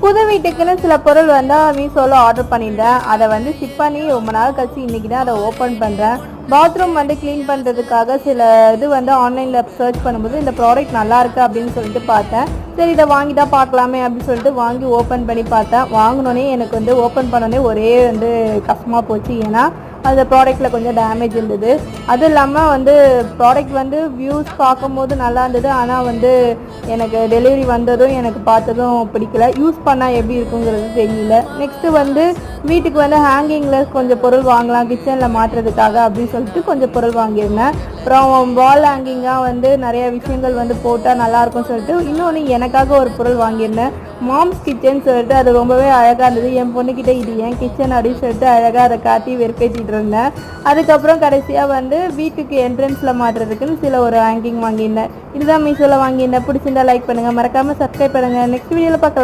புது வீட்டுக்குன்னு சில பொருள் வந்து மீஷோவில் ஆர்டர் பண்ணியிருந்தேன். அதை வந்து ஷிப் பண்ணி ரொம்ப நாள் கழிச்சு இன்றைக்கி தான் அதை ஓப்பன் பண்ணுறேன். பாத்ரூம் வந்து க்ளீன் பண்ணுறதுக்காக சில இது வந்து ஆன்லைனில் சர்ச் பண்ணும்போது இந்த ப்ராடக்ட் நல்லாயிருக்கு அப்படின்னு சொல்லிட்டு பார்த்தேன். சரி இதை வாங்கி தான் பார்க்கலாமே அப்படின்னு சொல்லிட்டு வாங்கி ஓப்பன் பண்ணி பார்த்தேன். வாங்கினோன்னே எனக்கு வந்து ஓப்பன் பண்ணோன்னே ஒரே வந்து கஷ்டமாக போச்சு. ஏன்னா அந்த ப்ராடக்ட்டில் கொஞ்சம் டேமேஜ் இருந்தது. அதுவும் இல்லாமல் வந்து ப்ராடக்ட் வந்து வியூஸ் பார்க்கும்போது நல்லா இருந்தது. ஆனால் வந்து எனக்கு டெலிவரி வந்ததும் எனக்கு பார்த்ததும் பிடிக்கல. யூஸ் பண்ணால் எப்படி இருக்குங்கிறது தெரியல. நெக்ஸ்ட்டு வந்து வீட்டுக்கு வந்து ஹேங்கிங்கில் கொஞ்சம் பொருள் வாங்கலாம் கிச்சனில் மாட்டுறதுக்காக அப்படின்னு சொல்லிட்டு கொஞ்சம் பொருள் வாங்கியிருந்தேன். அப்புறம் வால் ஹேங்கிங்காக வந்து நிறைய விஷயங்கள் வந்து போட்டால் நல்லாயிருக்கும்னு சொல்லிட்டு இன்னொன்று எனக்காக ஒரு பொருள் வாங்கியிருந்தேன். மாம்ஸ் கிச்சன் சொல்லிட்டு அது ரொம்பவே அழகாக இருந்தது. என் பொண்ணுக்கிட்ட இது ஏன் கிச்சன் அப்படின்னு சொல்லிட்டு அழகாக அதை காட்டி வெறுப்பேற்றிட்டு இருந்தேன். அதுக்கப்புறம் கடைசியாக வந்து வீட்டுக்கு என்ட்ரன்ஸில் மாட்டுறதுக்குன்னு சில ஒரு ஹேங்கிங் வாங்கியிருந்தேன். இதுதான் மீஷோவில் வாங்கியிருந்தேன். பிடிச்சிருந்தா லைக் பண்ணுங்கள், மறக்காமல் சப்ஸ்கிரைப் பண்ணுங்கள். நெக்ஸ்ட் வீடியோவில் பார்க்கலாம்.